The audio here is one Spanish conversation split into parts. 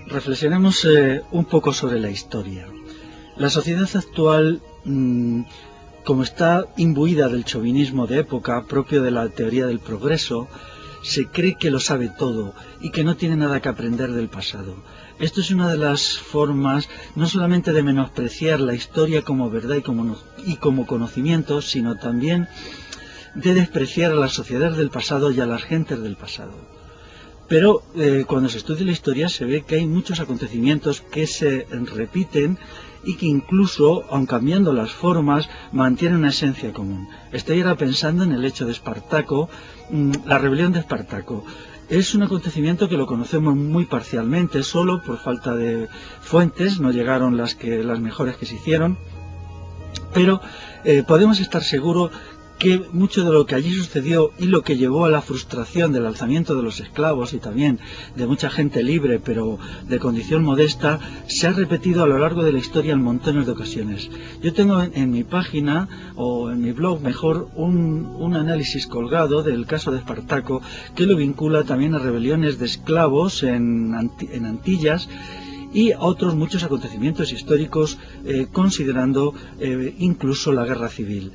Reflexionemos un poco sobre la historia. La sociedad actual, como está imbuida del chauvinismo de época propio de la teoría del progreso, se cree que lo sabe todo y que no tiene nada que aprender del pasado. Esto es una de las formas no solamente de menospreciar la historia como verdad y como conocimiento, sino también de despreciar a las sociedades del pasado y a las gentes del pasado. Pero cuando se estudia la historia se ve que hay muchos acontecimientos que se repiten y que incluso, aun cambiando las formas, mantienen una esencia común. Estoy ahora pensando en el hecho de Espartaco, la rebelión de Espartaco. Es un acontecimiento que lo conocemos muy parcialmente, solo por falta de fuentes, no llegaron las mejores que se hicieron, pero podemos estar seguros que mucho de lo que allí sucedió y lo que llevó a la frustración del alzamiento de los esclavos y también de mucha gente libre pero de condición modesta se ha repetido a lo largo de la historia en montones de ocasiones. Yo tengo en mi página o en mi blog mejor un análisis colgado del caso de Espartaco que lo vincula también a rebeliones de esclavos en Antillas y a otros muchos acontecimientos históricos, considerando incluso la guerra civil.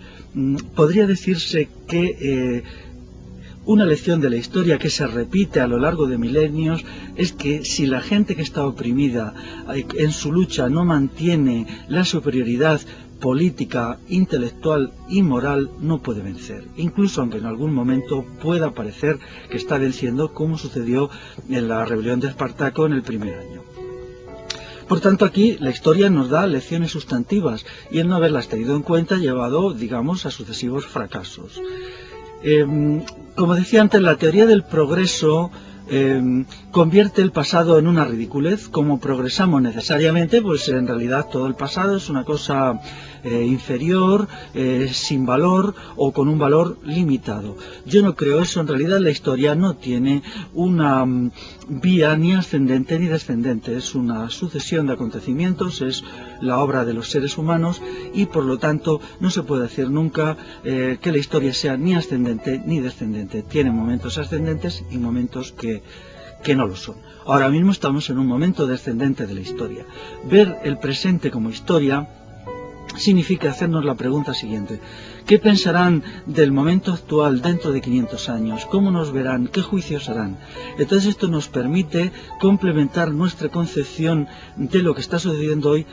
Podría decirse que una lección de la historia que se repite a lo largo de milenios es que si la gente que está oprimida en su lucha no mantiene la superioridad política, intelectual y moral, no puede vencer, incluso aunque en algún momento pueda parecer que está venciendo, como sucedió en la rebelión de Espartaco en el primer año. Por tanto, aquí la historia nos da lecciones sustantivas y el no haberlas tenido en cuenta ha llevado, digamos, a sucesivos fracasos. Como decía antes, la teoría del progreso convierte el pasado en una ridiculez. Como progresamos necesariamente, pues en realidad todo el pasado es una cosa inferior, sin valor o con un valor limitado. Yo no creo eso. En realidad la historia no tiene una vía ni ascendente ni descendente, es una sucesión de acontecimientos, es la obra de los seres humanos y por lo tanto no se puede decir nunca que la historia sea ni ascendente ni descendente. Tiene momentos ascendentes y momentos que no lo son. Ahora mismo estamos en un momento descendente de la historia. Ver el presente como historia significa hacernos la pregunta siguiente: ¿qué pensarán del momento actual dentro de 500 años? ¿Cómo nos verán? ¿Qué juicios harán? Entonces esto nos permite complementar nuestra concepción de lo que está sucediendo hoy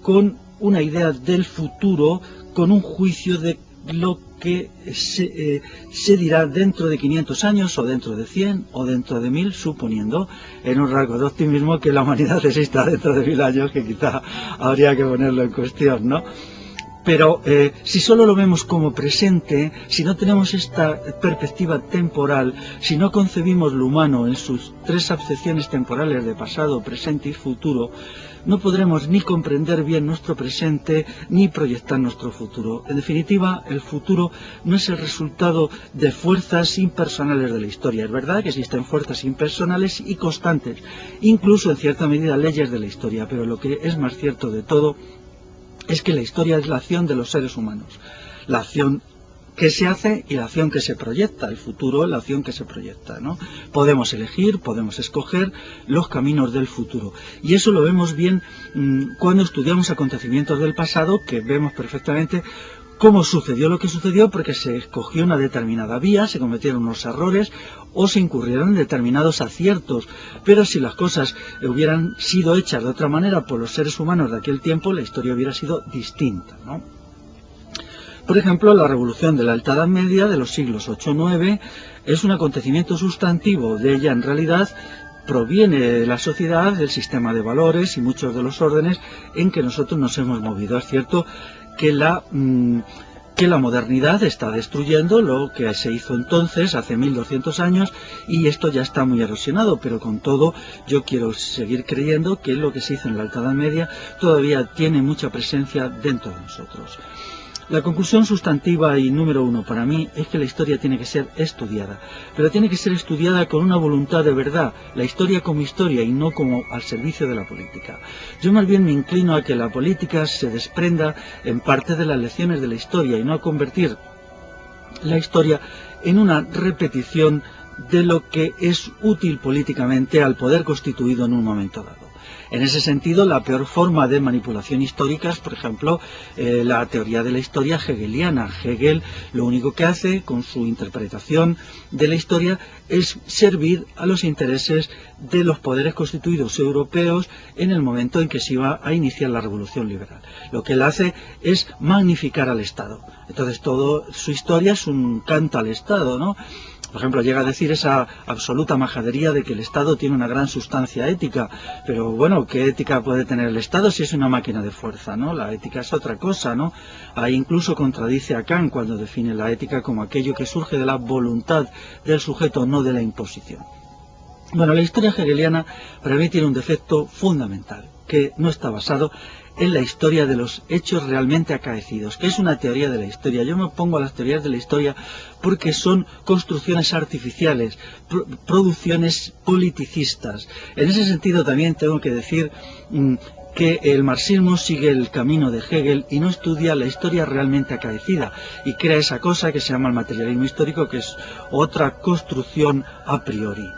con una idea del futuro, con un juicio de lo que se dirá dentro de 500 años o dentro de 100 o dentro de 1000, suponiendo en un rasgo de optimismo que la humanidad exista dentro de 1000 años, que quizá habría que ponerlo en cuestión, ¿no? Pero si solo lo vemos como presente, si no tenemos esta perspectiva temporal, si no concebimos lo humano en sus tres acepciones temporales de pasado, presente y futuro, no podremos ni comprender bien nuestro presente ni proyectar nuestro futuro. En definitiva, el futuro no es el resultado de fuerzas impersonales de la historia. Es verdad que existen fuerzas impersonales y constantes, incluso en cierta medida leyes de la historia, pero lo que es más cierto de todo es que la historia es la acción de los seres humanos, la acción que se hace y la acción que se proyecta. El futuro es la acción que se proyecta, ¿no? Podemos elegir, podemos escoger los caminos del futuro. Y eso lo vemos bien cuando estudiamos acontecimientos del pasado, que vemos perfectamente cómo sucedió lo que sucedió, porque se escogió una determinada vía, se cometieron unos errores o se incurrieron en determinados aciertos. Pero si las cosas hubieran sido hechas de otra manera por los seres humanos de aquel tiempo, la historia hubiera sido distinta, ¿no? Por ejemplo, la revolución de la Alta Edad Media de los siglos 8-9 es un acontecimiento sustantivo. De ella, en realidad, proviene de la sociedad, del sistema de valores y muchos de los órdenes en que nosotros nos hemos movido. Es cierto que la modernidad está destruyendo lo que se hizo entonces, hace 1200 años, y esto ya está muy erosionado, pero con todo yo quiero seguir creyendo que lo que se hizo en la Alta Edad Media todavía tiene mucha presencia dentro de nosotros. La conclusión sustantiva y número uno para mí es que la historia tiene que ser estudiada, pero tiene que ser estudiada con una voluntad de verdad, la historia como historia y no como al servicio de la política. Yo más bien me inclino a que la política se desprenda en parte de las lecciones de la historia y no a convertir la historia en una repetición de lo que es útil políticamente al poder constituido en un momento dado. En ese sentido, la peor forma de manipulación histórica es, por ejemplo, la teoría de la historia hegeliana. Hegel lo único que hace con su interpretación de la historia es servir a los intereses de los poderes constituidos europeos en el momento en que se iba a iniciar la revolución liberal. Lo que él hace es magnificar al Estado. Entonces, toda su historia es un canto al Estado, ¿no? Por ejemplo, llega a decir esa absoluta majadería de que el Estado tiene una gran sustancia ética, pero bueno, ¿qué ética puede tener el Estado si es una máquina de fuerza, ¿no? La ética es otra cosa, ¿no? Ahí incluso contradice a Kant cuando define la ética como aquello que surge de la voluntad del sujeto, no de la imposición. Bueno, la historia hegeliana para mí tiene un defecto fundamental, que no está basado en la historia de los hechos realmente acaecidos, que es una teoría de la historia. Yo me opongo a las teorías de la historia porque son construcciones artificiales, producciones politicistas. En ese sentido también tengo que decir que el marxismo sigue el camino de Hegel y no estudia la historia realmente acaecida y crea esa cosa que se llama el materialismo histórico, que es otra construcción a priori.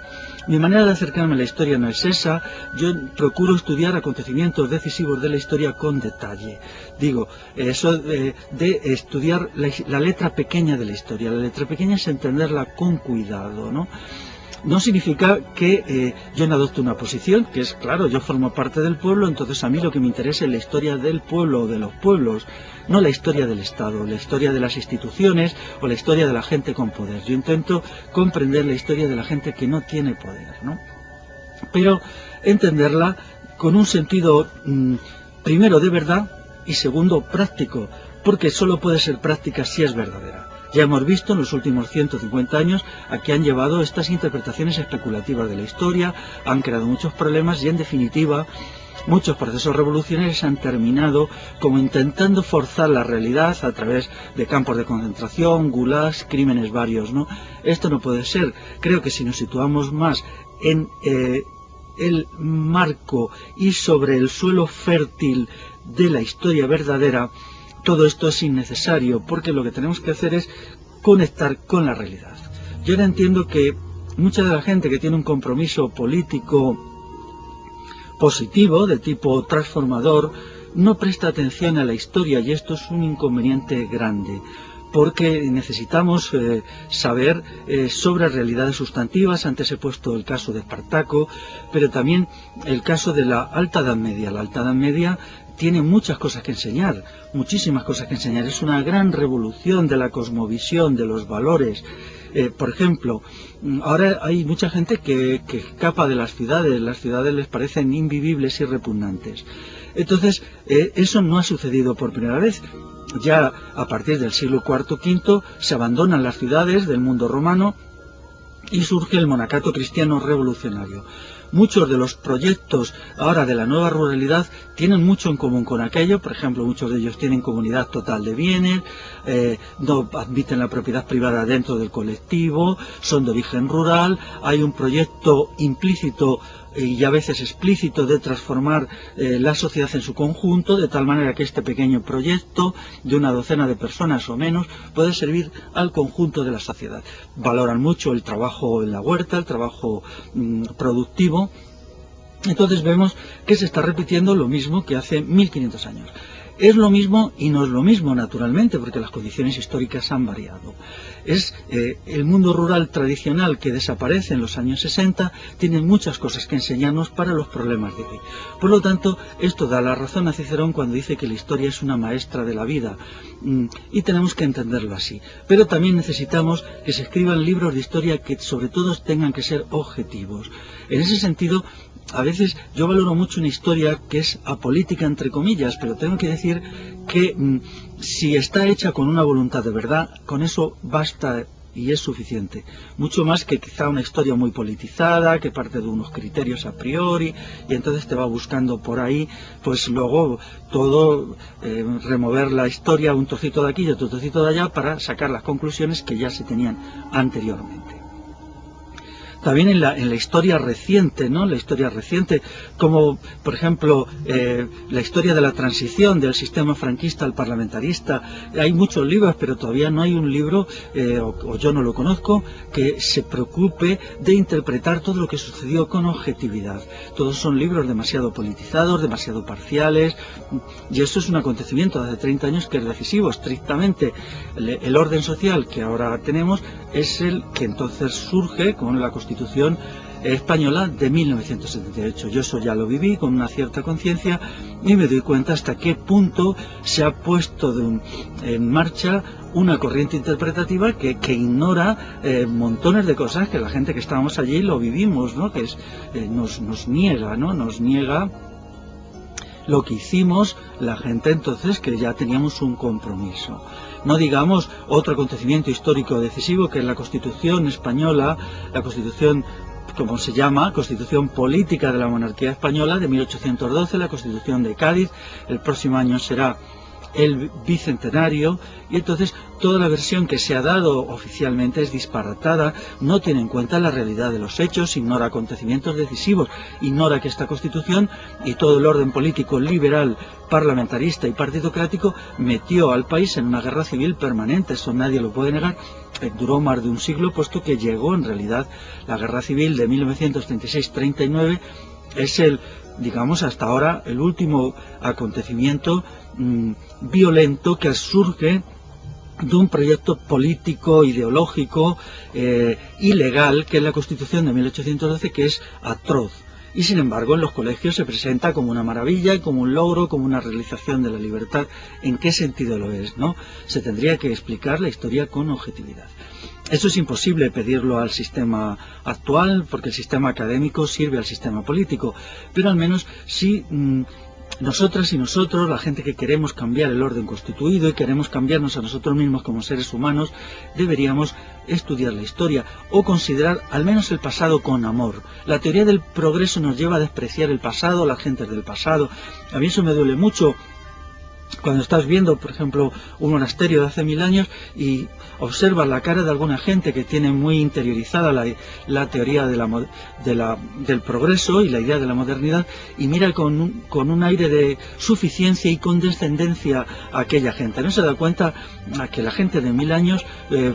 Mi manera de acercarme a la historia no es esa. Yo procuro estudiar acontecimientos decisivos de la historia con detalle. Digo, eso de estudiar la letra pequeña de la historia. La letra pequeña es entenderla con cuidado, ¿no? No significa que yo no adopte una posición, que es claro, yo formo parte del pueblo, entonces a mí lo que me interesa es la historia del pueblo o de los pueblos, no la historia del Estado, la historia de las instituciones o la historia de la gente con poder. Yo intento comprender la historia de la gente que no tiene poder, ¿no? Pero entenderla con un sentido primero de verdad y segundo práctico, porque solo puede ser práctica si es verdadera. Ya hemos visto en los últimos 150 años a qué han llevado estas interpretaciones especulativas de la historia, han creado muchos problemas y en definitiva muchos procesos revolucionarios han terminado como intentando forzar la realidad a través de campos de concentración, gulags, crímenes varios, ¿no? Esto no puede ser. Creo que si nos situamos más en el marco y sobre el suelo fértil de la historia verdadera, todo esto es innecesario, porque lo que tenemos que hacer es conectar con la realidad. Yo ahora entiendo que mucha de la gente que tiene un compromiso político positivo, de tipo transformador, no presta atención a la historia, y esto es un inconveniente grande, porque necesitamos saber sobre realidades sustantivas. Antes he puesto el caso de Espartaco, pero también el caso de la Alta Edad Media. La Alta Edad Media tiene muchas cosas que enseñar, muchísimas cosas que enseñar. Es una gran revolución de la cosmovisión, de los valores. Por ejemplo, ahora hay mucha gente que escapa de las ciudades les parecen invivibles y repugnantes. Entonces, eso no ha sucedido por primera vez. Ya a partir del siglo IV-V se abandonan las ciudades del mundo romano y surge el monacato cristiano revolucionario. Muchos de los proyectos ahora de la nueva ruralidad tienen mucho en común con aquello. Por ejemplo, muchos de ellos tienen comunidad total de bienes, no admiten la propiedad privada dentro del colectivo, son de origen rural, hay un proyecto implícito y a veces explícito de transformar la sociedad en su conjunto, de tal manera que este pequeño proyecto de una docena de personas o menos puede servir al conjunto de la sociedad. Valoran mucho el trabajo en la huerta, el trabajo productivo. Entonces vemos que se está repitiendo lo mismo que hace 1500 años. Es lo mismo y no es lo mismo, naturalmente, porque las condiciones históricas han variado. Es el mundo rural tradicional que desaparece en los años 60, tiene muchas cosas que enseñarnos para los problemas de hoy. Por lo tanto, esto da la razón a Cicerón cuando dice que la historia es una maestra de la vida, y tenemos que entenderlo así. Pero también necesitamos que se escriban libros de historia que sobre todo tengan que ser objetivos. En ese sentido, a veces yo valoro mucho una historia que es apolítica entre comillas, pero tengo que decir que si está hecha con una voluntad de verdad, con eso basta y es suficiente. Mucho más que quizá una historia muy politizada, que parte de unos criterios a priori, y entonces te va buscando por ahí, pues luego todo, remover la historia un trocito de aquí y otro trocito de allá para sacar las conclusiones que ya se tenían anteriormente. también en la historia reciente, ¿no? La historia reciente, como por ejemplo la historia de la transición del sistema franquista al parlamentarista. Hay muchos libros, pero todavía no hay un libro, o yo no lo conozco, que se preocupe de interpretar todo lo que sucedió con objetividad. Todos son libros demasiado politizados, demasiado parciales, y eso es un acontecimiento de hace 30 años que es decisivo. Estrictamente el orden social que ahora tenemos es el que entonces surge con la Constitución española de 1978. Yo eso ya lo viví con una cierta conciencia y me doy cuenta hasta qué punto se ha puesto en marcha una corriente interpretativa que ignora montones de cosas que la gente que estábamos allí lo vivimos, ¿no? Que es, nos niega, ¿no? Nos niega lo que hicimos la gente entonces, que ya teníamos un compromiso. No digamos otro acontecimiento histórico decisivo, que es la Constitución española, la Constitución, como se llama, Constitución Política de la Monarquía Española de 1812, la Constitución de Cádiz. El próximo año será el bicentenario, y entonces toda la versión que se ha dado oficialmente es disparatada, no tiene en cuenta la realidad de los hechos, ignora acontecimientos decisivos, ignora que esta Constitución y todo el orden político liberal, parlamentarista y partidocrático metió al país en una guerra civil permanente. Eso nadie lo puede negar. Duró más de un siglo, puesto que llegó en realidad la guerra civil de 1936-39, es digamos hasta ahora el último acontecimiento violento que surge de un proyecto político, ideológico, ilegal, que es la Constitución de 1812, que es atroz. Y sin embargo en los colegios se presenta como una maravilla, como un logro, como una realización de la libertad. ¿En qué sentido lo es, no? Se tendría que explicar la historia con objetividad. Eso es imposible pedirlo al sistema actual, porque el sistema académico sirve al sistema político, pero al menos sí nosotras y nosotros, la gente que queremos cambiar el orden constituido y queremos cambiarnos a nosotros mismos como seres humanos, deberíamos estudiar la historia o considerar al menos el pasado con amor. La teoría del progreso nos lleva a despreciar el pasado, las gentes del pasado. A mí eso me duele mucho. Cuando estás viendo, por ejemplo, un monasterio de hace 1000 años y observas la cara de alguna gente que tiene muy interiorizada la teoría del progreso y la idea de la modernidad, y mira con un aire de suficiencia y condescendencia a aquella gente. No se da cuenta a que la gente de 1000 años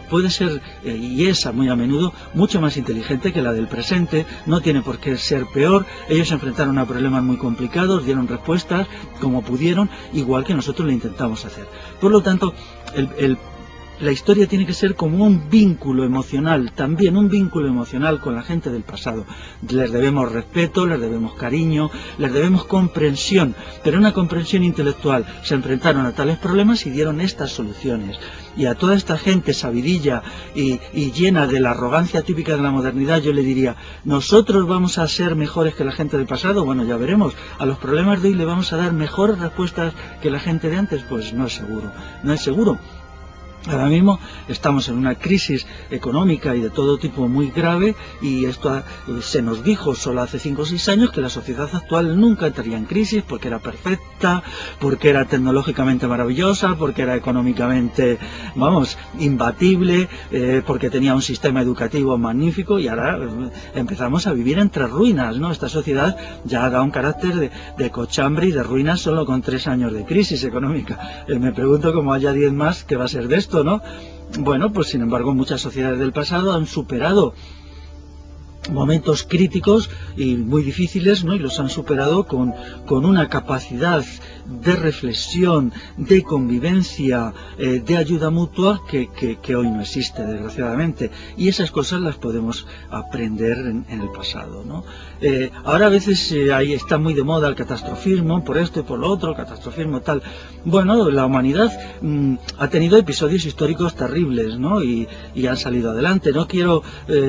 puede ser, y es muy a menudo, mucho más inteligente que la del presente. No tiene por qué ser peor. Ellos se enfrentaron a problemas muy complicados, dieron respuestas como pudieron, igual que nosotros lo intentamos hacer. Por lo tanto, la historia tiene que ser como un vínculo emocional, también un vínculo emocional con la gente del pasado. Les debemos respeto, les debemos cariño, les debemos comprensión, pero una comprensión intelectual. Se enfrentaron a tales problemas y dieron estas soluciones. Y a toda esta gente sabidilla y llena de la arrogancia típica de la modernidad, yo le diría: ¿nosotros vamos a ser mejores que la gente del pasado? Bueno, ya veremos. ¿A los problemas de hoy le vamos a dar mejores respuestas que la gente de antes? Pues no es seguro, no es seguro. Ahora mismo estamos en una crisis económica y de todo tipo muy grave, y esto se nos dijo solo hace 5 o 6 años que la sociedad actual nunca entraría en crisis porque era perfecta, porque era tecnológicamente maravillosa, porque era económicamente, vamos, imbatible, porque tenía un sistema educativo magnífico, y ahora empezamos a vivir entre ruinas, ¿no? Esta sociedad ya da un carácter de cochambre y de ruinas solo con 3 años de crisis económica. Me pregunto cómo haya 10 más, ¿qué va a ser de esto, no? Bueno, pues sin embargo muchas sociedades del pasado han superado momentos críticos y muy difíciles, ¿no? Y los han superado con una capacidad de reflexión, de convivencia, de ayuda mutua que hoy no existe, desgraciadamente. Y esas cosas las podemos aprender en el pasado, ¿no? Ahora a veces ahí está muy de moda el catastrofismo, por esto y por lo otro, el catastrofismo tal. Bueno, la humanidad ha tenido episodios históricos terribles, ¿no? Y han salido adelante. No quiero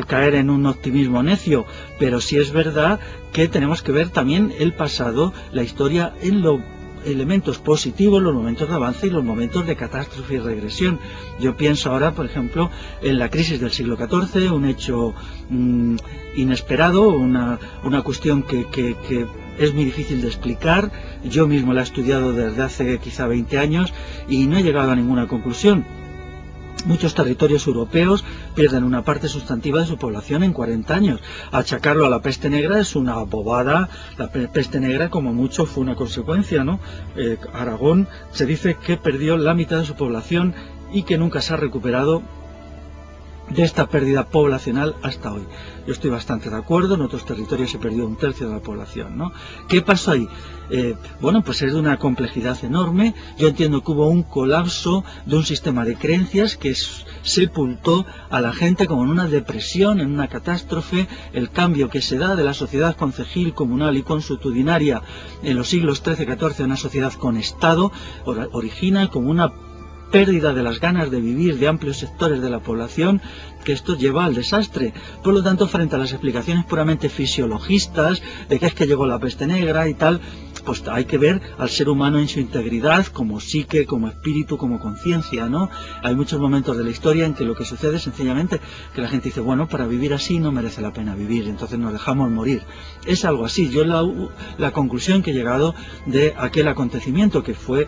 caer en un optimismo necio, pero sí es verdad que tenemos que ver también el pasado, la historia, en los elementos positivos, los momentos de avance y los momentos de catástrofe y regresión. Yo pienso ahora, por ejemplo, en la crisis del siglo XIV, un hecho inesperado, una cuestión que es muy difícil de explicar. Yo mismo la he estudiado desde hace quizá 20 años y no he llegado a ninguna conclusión. Muchos territorios europeos pierden una parte sustantiva de su población en 40 años. Achacarlo a la peste negra es una bobada. La peste negra, como mucho, fue una consecuencia, ¿no? Aragón se dice que perdió la mitad de su población y que nunca se ha recuperado de esta pérdida poblacional hasta hoy. Yo estoy bastante de acuerdo. En otros territorios se perdió un tercio de la población, ¿no? ¿Qué pasó ahí? Bueno, pues es de una complejidad enorme. Yo entiendo que hubo un colapso de un sistema de creencias que sepultó a la gente como en una depresión, en una catástrofe. El cambio que se da de la sociedad concejil, comunal y consuetudinaria en los siglos XIII-XIV a una sociedad con Estado origina como una pérdida de las ganas de vivir de amplios sectores de la población, que esto lleva al desastre. Por lo tanto, frente a las explicaciones puramente fisiologistas de que es que llegó la peste negra y tal, pues hay que ver al ser humano en su integridad, como psique, como espíritu, como conciencia, ¿no? Hay muchos momentos de la historia en que lo que sucede es sencillamente que la gente dice, bueno, para vivir así no merece la pena vivir, entonces nos dejamos morir. Es algo así. Yo la conclusión que he llegado de aquel acontecimiento, que fue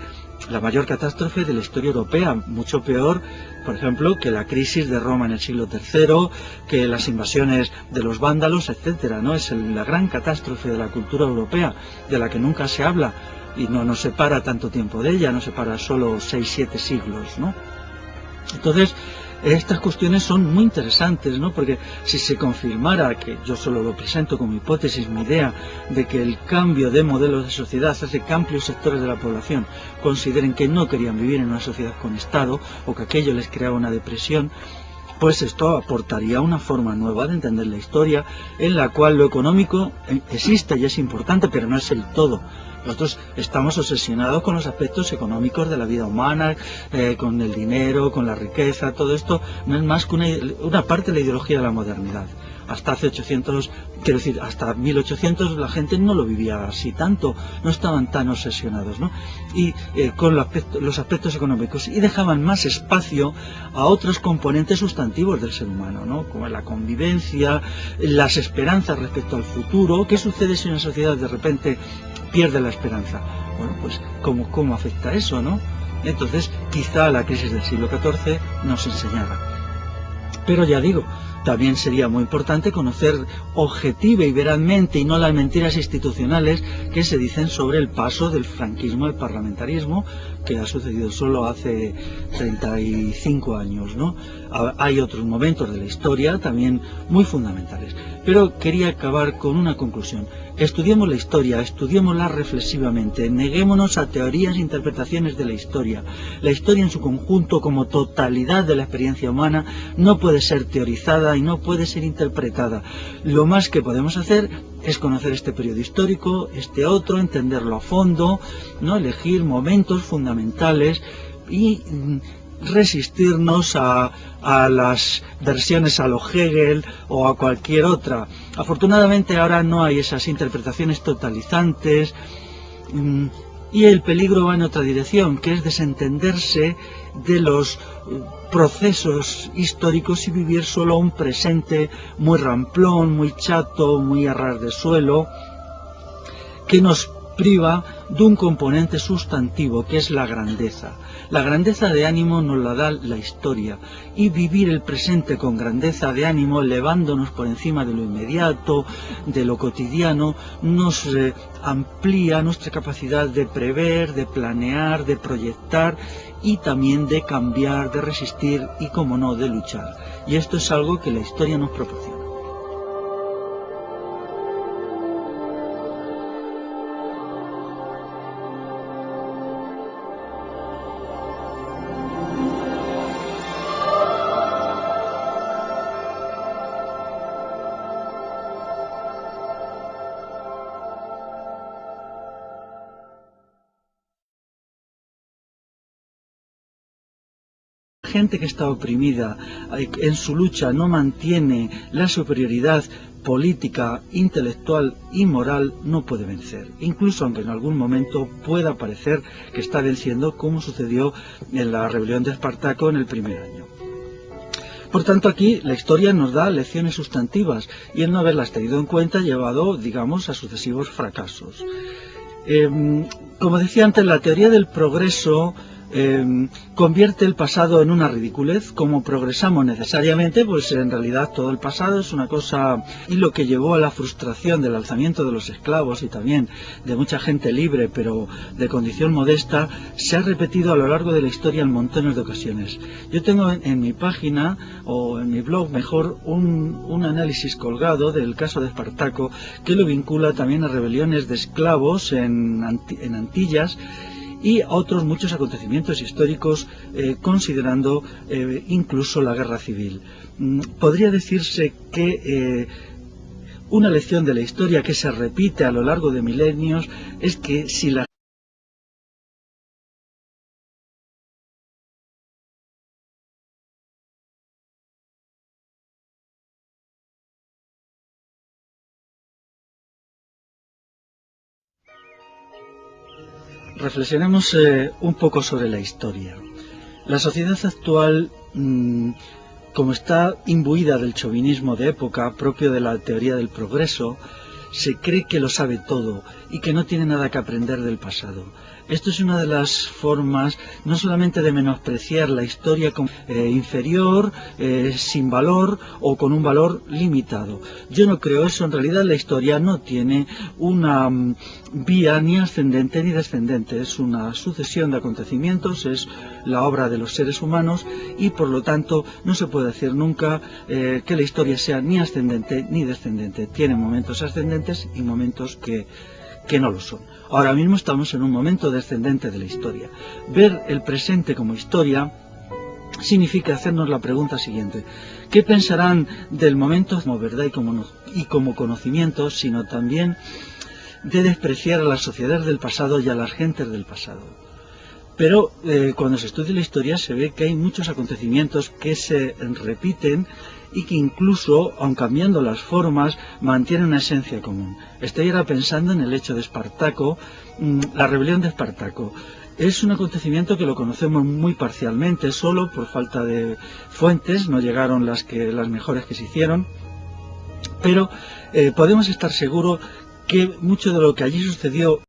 la mayor catástrofe de la historia europea, mucho peor, por ejemplo, que la crisis de Roma en el siglo III, que las invasiones de los vándalos, etcétera, ¿no? Es la gran catástrofe de la cultura europea, de la que nunca se habla y no nos separa tanto tiempo de ella, nos separa solo 6-7 siglos, ¿no? Entonces, estas cuestiones son muy interesantes, ¿no? Porque si se confirmara, que yo solo lo presento como hipótesis, mi idea de que el cambio de modelos de sociedad hace que amplios sectores de la población consideren que no querían vivir en una sociedad con Estado, o que aquello les creaba una depresión, pues esto aportaría una forma nueva de entender la historia, en la cual lo económico existe y es importante, pero no es el todo. Nosotros estamos obsesionados con los aspectos económicos de la vida humana, con el dinero, con la riqueza. Todo esto no es más que una parte de la ideología de la modernidad. Hasta hace 800, quiero decir, hasta 1800 la gente no lo vivía así tanto, no estaban tan obsesionados, ¿no? Y con los aspectos económicos, y dejaban más espacio a otros componentes sustantivos del ser humano, ¿no? Como la convivencia, las esperanzas respecto al futuro. ¿Qué sucede si una sociedad de repente pierde la esperanza? Bueno, pues ¿cómo afecta eso, no? Entonces, quizá la crisis del siglo XIV nos enseñara. Pero ya digo, también sería muy importante conocer objetiva y verazmente, y no las mentiras institucionales que se dicen sobre el paso del franquismo al parlamentarismo, que ha sucedido solo hace 35 años, ¿no? Hay otros momentos de la historia también muy fundamentales. Pero quería acabar con una conclusión. Estudiemos la historia, estudiémosla reflexivamente, neguémonos a teorías e interpretaciones de la historia. La historia en su conjunto, como totalidad de la experiencia humana, no puede ser teorizada y no puede ser interpretada. Lo más que podemos hacer es conocer este periodo histórico, este otro, entenderlo a fondo, ¿no? Elegir momentos fundamentales y resistirnos a las versiones a lo Hegel o a cualquier otra. Afortunadamente ahora no hay esas interpretaciones totalizantes, y el peligro va en otra dirección, que es desentenderse de los procesos históricos y vivir solo un presente muy ramplón, muy chato, muy a ras de suelo, que nos priva de un componente sustantivo, que es la grandeza. La grandeza de ánimo nos la da la historia, y vivir el presente con grandeza de ánimo, elevándonos por encima de lo inmediato, de lo cotidiano, nos amplía nuestra capacidad de prever, de planear, de proyectar, y también de cambiar, de resistir y, como no, de luchar. Y esto es algo que la historia nos proporciona. Gente que está oprimida en su lucha no mantiene la superioridad política, intelectual y moral, no puede vencer, incluso aunque en algún momento pueda parecer que está venciendo, como sucedió en la rebelión de Espartaco en el primer año. Por tanto, aquí la historia nos da lecciones sustantivas, y el no haberlas tenido en cuenta ha llevado, digamos, a sucesivos fracasos. Como decía antes, la teoría del progreso convierte el pasado en una ridiculez. Como progresamos necesariamente, pues en realidad todo el pasado es una cosa, y lo que llevó a la frustración del alzamiento de los esclavos y también de mucha gente libre pero de condición modesta, se ha repetido a lo largo de la historia en montones de ocasiones. Yo tengo en mi página o en mi blog mejor un análisis colgado del caso de Espartaco, que lo vincula también a rebeliones de esclavos en Antillas y a otros muchos acontecimientos históricos, considerando incluso la guerra civil. Podría decirse que una lección de la historia que se repite a lo largo de milenios es que si la reflexionemos un poco sobre la historia. La sociedad actual, como está imbuida del chauvinismo de época propio de la teoría del progreso, se cree que lo sabe todo y que no tiene nada que aprender del pasado. Esto es una de las formas no solamente de menospreciar la historia como inferior, sin valor o con un valor limitado. Yo no creo eso. En realidad la historia no tiene una vía ni ascendente ni descendente. Es una sucesión de acontecimientos, es la obra de los seres humanos y por lo tanto no se puede decir nunca que la historia sea ni ascendente ni descendente. Tiene momentos ascendentes y momentos que no lo son. Ahora mismo estamos en un momento descendente de la historia. Ver el presente como historia significa hacernos la pregunta siguiente: ¿qué pensarán del momento como verdad y como conocimiento, sino también de despreciar a las sociedades del pasado y a las gentes del pasado? Pero cuando se estudia la historia se ve que hay muchos acontecimientos que se repiten y que incluso, aun cambiando las formas, mantienen una esencia común. Estoy ahora pensando en el hecho de Espartaco, la rebelión de Espartaco. Es un acontecimiento que lo conocemos muy parcialmente, solo por falta de fuentes, no llegaron las mejores que se hicieron, pero podemos estar seguros que mucho de lo que allí sucedió